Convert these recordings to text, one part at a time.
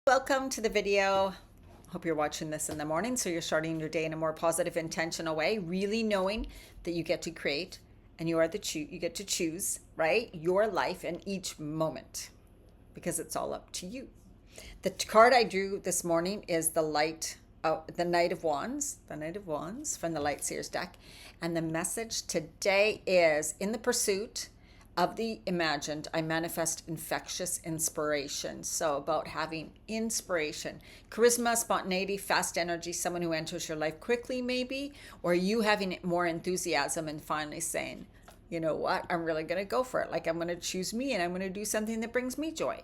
Welcome to the video. Hope you're watching this in the morning so you're starting your day in a more positive, intentional way, really knowing that you get to create and you get to choose, right? Your life in each moment because it's all up to you. The card I drew this morning is the Knight of Wands, from the Light Seers deck. And the message today is in the pursuit of the imagined, I manifest infectious inspiration. So about having inspiration, charisma, spontaneity, fast energy, someone who enters your life quickly maybe, or you having more enthusiasm and finally saying, you know what, I'm really going to go for it. Like I'm going to choose me and I'm going to do something that brings me joy.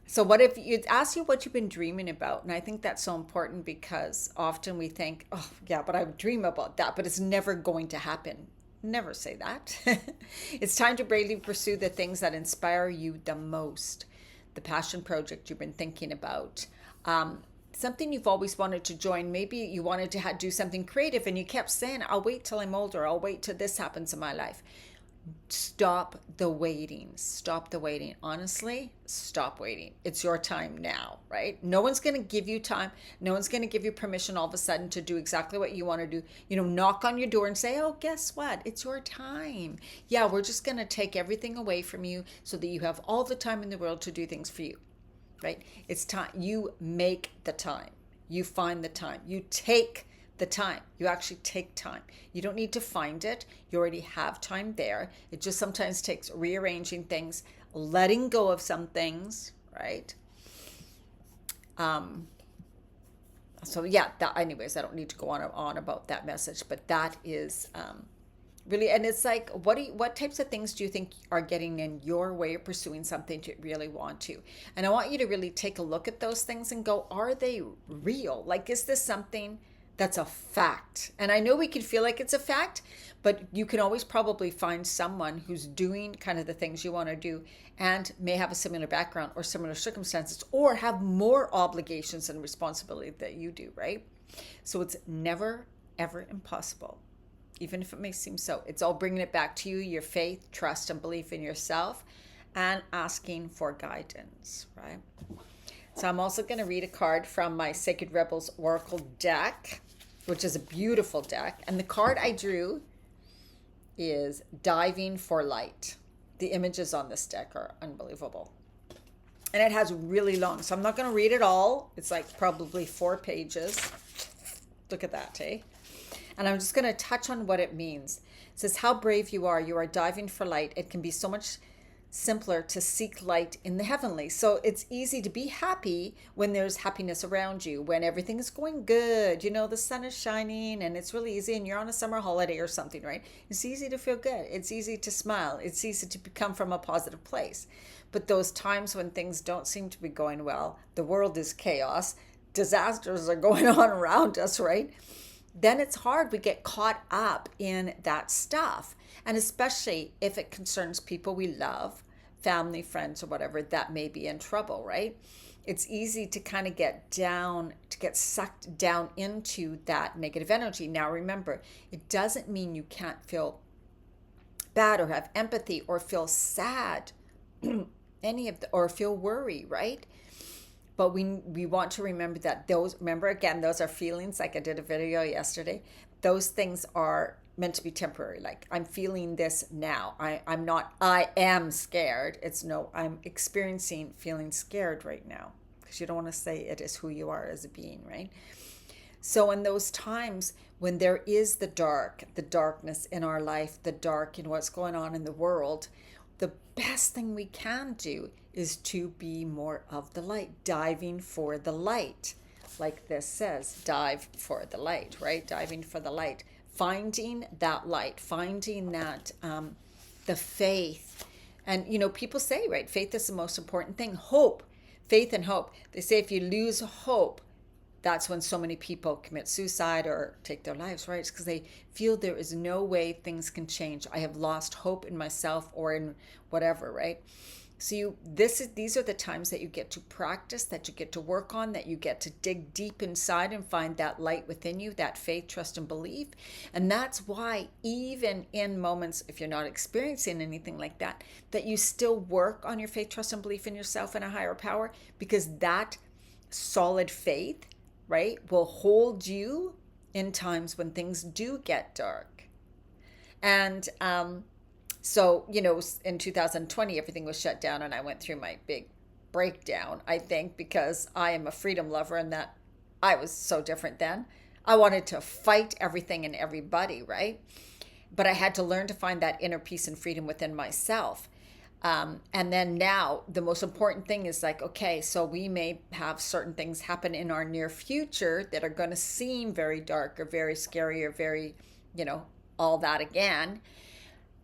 So what if you ask you what you've been dreaming about? And I think that's so important because often we think, oh yeah, but I dream about that, but it's never going to happen. Never say that. It's time to bravely pursue the things that inspire you the most. The passion project you've been thinking about. Something you've always wanted to join. Maybe you wanted to do something creative and you kept saying, I'll wait till I'm older. I'll wait till this happens in my life. Stop the waiting. Stop the waiting. Honestly, stop waiting. It's your time now, right? No one's going to give you time. No one's going to give you permission all of a sudden to do exactly what you want to do. Knock on your door and say, oh, guess what? It's your time. Yeah, we're just going to take everything away from you so that you have all the time in the world to do things for you, right? It's time. You make the time. You find the time. You take the time. You actually take time. You don't need to find it. You already have time there. It just sometimes takes rearranging things, letting go of some things, right? So yeah, anyways, I don't need to go on about that message, but that is really, and it's like, what types of things do you think are getting in your way of pursuing something you really want to? And I want you to really take a look at those things and go, are they real? Like, is this something that's a fact? And I know we can feel like it's a fact, but you can always probably find someone who's doing kind of the things you want to do and may have a similar background or similar circumstances or have more obligations and responsibility that you do, right? So it's never, ever impossible, even if it may seem so. It's all bringing it back to you, your faith, trust, and belief in yourself, and asking for guidance, right? So I'm also going to read a card from my Sacred Rebels Oracle deck, which is a beautiful deck. And the card I drew is Diving for Light. The images on this deck are unbelievable. And it has really long, so I'm not going to read it all. It's like probably 4 pages. Look at that, eh? And I'm just going to touch on what it means. It says, how brave you are. You are diving for light. It can be so much simpler to seek light in the heavenly. So it's easy to be happy when there's happiness around you, when everything is going good, the sun is shining and it's really easy and you're on a summer holiday or something, right? It's easy to feel good. It's easy to smile. It's easy to come from a positive place. But those times when things don't seem to be going well, the world is chaos, disasters are going on around us, right? Then it's hard. We get caught up in that stuff. And especially if it concerns people we love, family, friends, or whatever, that may be in trouble, right? It's easy to kind of get sucked down into that negative energy. Now, remember, it doesn't mean you can't feel bad or have empathy or feel sad, or feel worry, right? But we want to remember that those are feelings. Like I did a video yesterday. Those things are meant to be temporary. Like I'm feeling this now. I am scared. I'm experiencing feeling scared right now. Because you don't want to say it is who you are as a being, right? So in those times when there is the darkness in our life, the dark in what's going on in the world, the best thing we can do is to be more of the light, diving for the light. Like this says, dive for the light, right? Diving for the light. Finding that light, finding that, the faith. And, people say, right, faith is the most important thing. Hope, faith and hope. They say if you lose hope, that's when so many people commit suicide or take their lives, right? It's because they feel there is no way things can change. I have lost hope in myself or in whatever, right? So these are the times that you get to practice, that you get to work on, that you get to dig deep inside and find that light within you, that faith, trust, and belief. And that's why even in moments, if you're not experiencing anything like that, that you still work on your faith, trust, and belief in yourself and a higher power, because that solid faith, right, will hold you in times when things do get dark. And so, in 2020, everything was shut down, and I went through my big breakdown, I think, because I am a freedom lover, and that I was so different then. I wanted to fight everything and everybody, right? But I had to learn to find that inner peace and freedom within myself. And then now, the most important thing is like, okay, so we may have certain things happen in our near future that are going to seem very dark or very scary or very, all that again.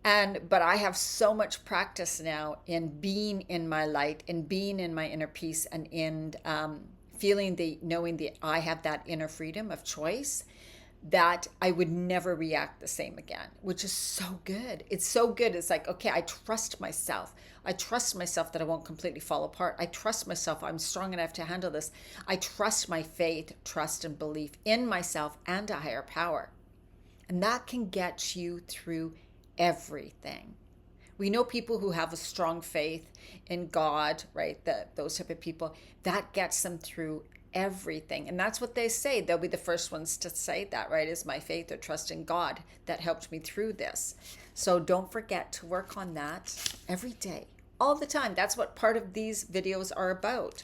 But I have so much practice now in being in my light and being in my inner peace and in knowing that I have that inner freedom of choice, that I would never react the same again, which is so good. It's so good. It's like, okay, I trust myself. I trust myself that I won't completely fall apart. I trust myself. I'm strong enough to handle this. I trust my faith, trust, and belief in myself and a higher power. And that can get you through everything. We know people who have a strong faith in God, right? Those type of people, that gets them through everything. And that's what they say. They'll be the first ones to say that, right? Is my faith or trust in God that helped me through this. So don't forget to work on that every day, all the time. That's what part of these videos are about.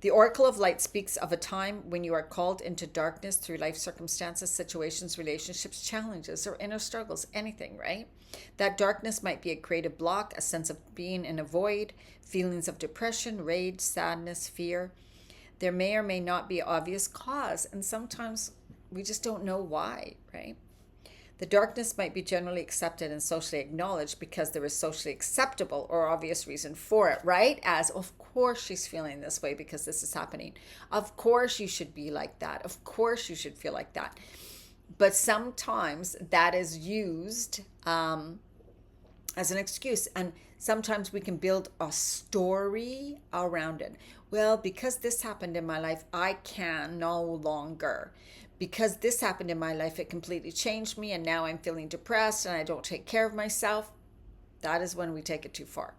The Oracle of Light speaks of a time when you are called into darkness through life circumstances, situations, relationships, challenges, or inner struggles, anything, right? That darkness might be a creative block, a sense of being in a void, feelings of depression, rage, sadness, fear. There may or may not be an obvious cause, and sometimes we just don't know why, right? The darkness might be generally accepted and socially acknowledged because there is socially acceptable or obvious reason for it, right? As, of course she's feeling this way because this is happening. Of course you should be like that. Of course you should feel like that. But sometimes that is used as an excuse. And sometimes we can build a story around it. Well, because this happened in my life, I can no longer. Because this happened in my life, it completely changed me, and now I'm feeling depressed and I don't take care of myself. That is when we take it too far.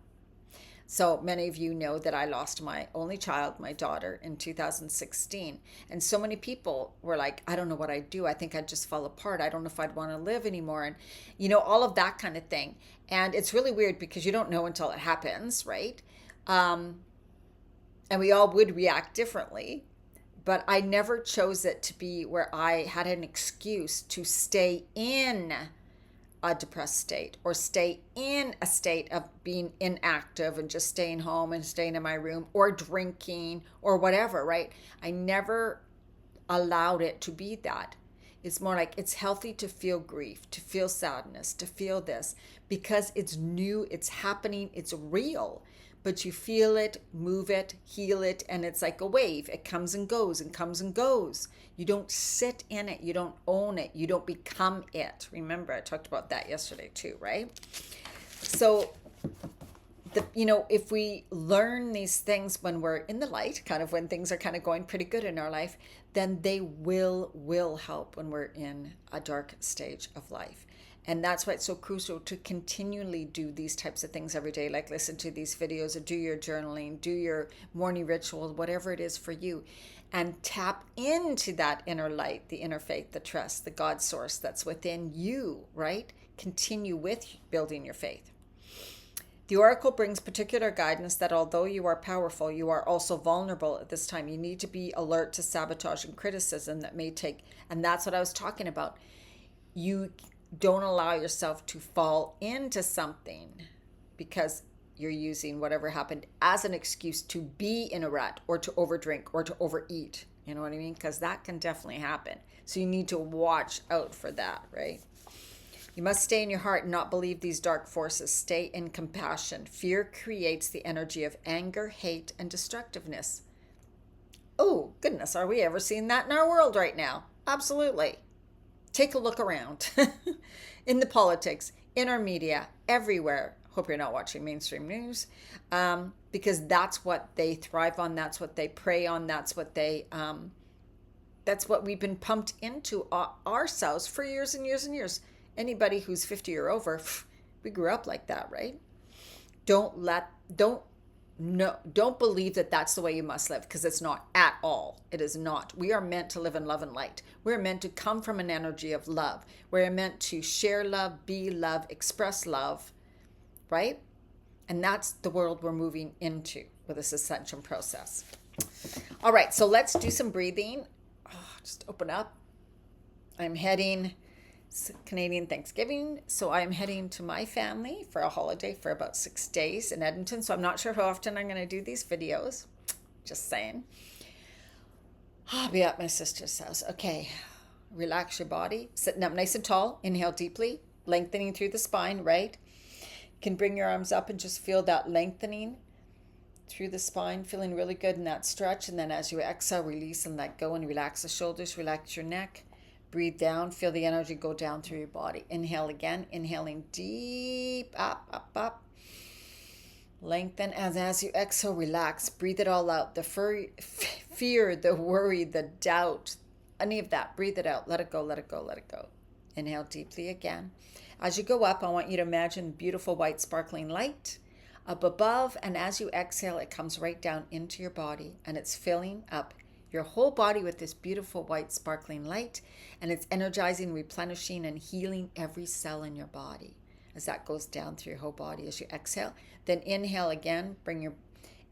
So many of you know that I lost my only child, my daughter, in 2016. And so many people were like, I don't know what I'd do. I think I'd just fall apart. I don't know if I'd want to live anymore. And, all of that kind of thing. And it's really weird because you don't know until it happens, right? And we all would react differently. But I never chose it to be where I had an excuse to stay in a depressed state or stay in a state of being inactive and just staying home and staying in my room or drinking or whatever, right? I never allowed it to be that. It's more like it's healthy to feel grief, to feel sadness, to feel this because it's new, it's happening, it's real. But you feel it, move it, heal it, and it's like a wave. It comes and goes and comes and goes. You don't sit in it. You don't own it. You don't become it. Remember, I talked about that yesterday too, right? So, if we learn these things when we're in the light, kind of when things are kind of going pretty good in our life, then they will help when we're in a dark stage of life. And that's why it's so crucial to continually do these types of things every day, like listen to these videos or do your journaling, do your morning ritual, whatever it is for you, and tap into that inner light, the inner faith, the trust, the God source that's within you, right? Continue with building your faith. The Oracle brings particular guidance that although you are powerful, you are also vulnerable at this time. You need to be alert to sabotage and criticism that may take, and that's what I was talking about. You don't allow yourself to fall into something because you're using whatever happened as an excuse to be in a rut or to overdrink or to overeat. You know what I mean? Because that can definitely happen. So you need to watch out for that, right? You must stay in your heart and not believe these dark forces. Stay in compassion. Fear creates the energy of anger, hate, and destructiveness. Oh, goodness, are we ever seeing that in our world right now? Absolutely. Take a look around in the politics, in our media, everywhere. Hope you're not watching mainstream news because that's what they thrive on. That's what they prey on. That's what we've been pumped into ourselves for years and years and years. Anybody who's 50 or over, we grew up like that, right? Don't No, don't believe that that's the way you must live, because it's not at all. It is not. We are meant to live in love and light. We're meant to come from an energy of love. We're meant to share love, be love, express love, right? And that's the world we're moving into with this ascension process. All right, so let's do some breathing. Just open up. I'm heading Canadian Thanksgiving, so I'm heading to my family for a holiday for about 6 days in Edmonton. So I'm not sure how often I'm going to do these videos. Just saying. I'll be at my sister's house. Okay, relax your body. Sitting up nice and tall. Inhale deeply, lengthening through the spine, right? You can bring your arms up and just feel that lengthening through the spine, feeling really good in that stretch. And then as you exhale, release and let go and relax the shoulders, relax your neck. Breathe down, feel the energy go down through your body. Inhale again, inhaling deep, up, up, up. Lengthen, and as you exhale, relax. Breathe it all out. The fear, the worry, the doubt, any of that, breathe it out. Let it go, let it go, let it go. Inhale deeply again. As you go up, I want you to imagine beautiful white sparkling light up above, and as you exhale, it comes right down into your body, and it's filling up your whole body with this beautiful white sparkling light, and it's energizing, replenishing, and healing every cell in your body as that goes down through your whole body as you exhale. Then inhale again, bring your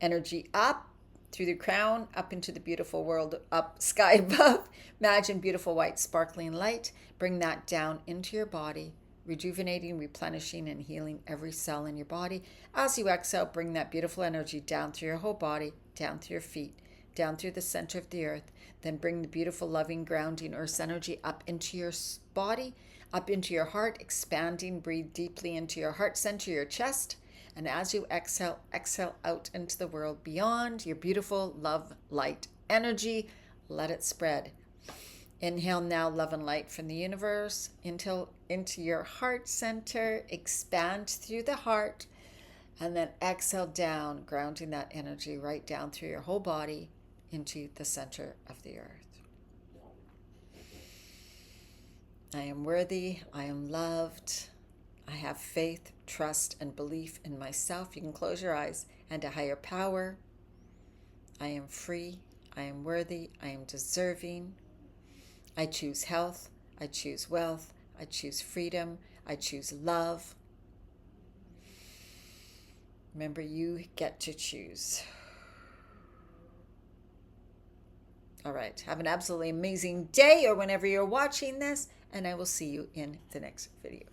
energy up through the crown, up into the beautiful world, up sky above. Imagine beautiful white sparkling light. Bring that down into your body, rejuvenating, replenishing, and healing every cell in your body. As you exhale, bring that beautiful energy down through your whole body, down through your feet, down through the center of the earth. Then bring the beautiful, loving, grounding earth energy up into your body, up into your heart, expanding. Breathe deeply into your heart center, your chest. And as you exhale, exhale out into the world beyond your beautiful love, light energy. Let it spread. Inhale now, love and light from the universe into your heart center. Expand through the heart. And then exhale down, grounding that energy right down through your whole body into the center of the earth. I am worthy. I am loved. I have faith, trust, and belief in myself. You can close your eyes, and a higher power. I am free. I am worthy. I am deserving. I choose health. I choose wealth. I choose freedom. I choose love. Remember, you get to choose. All right. Have an absolutely amazing day or whenever you're watching this, and I will see you in the next video.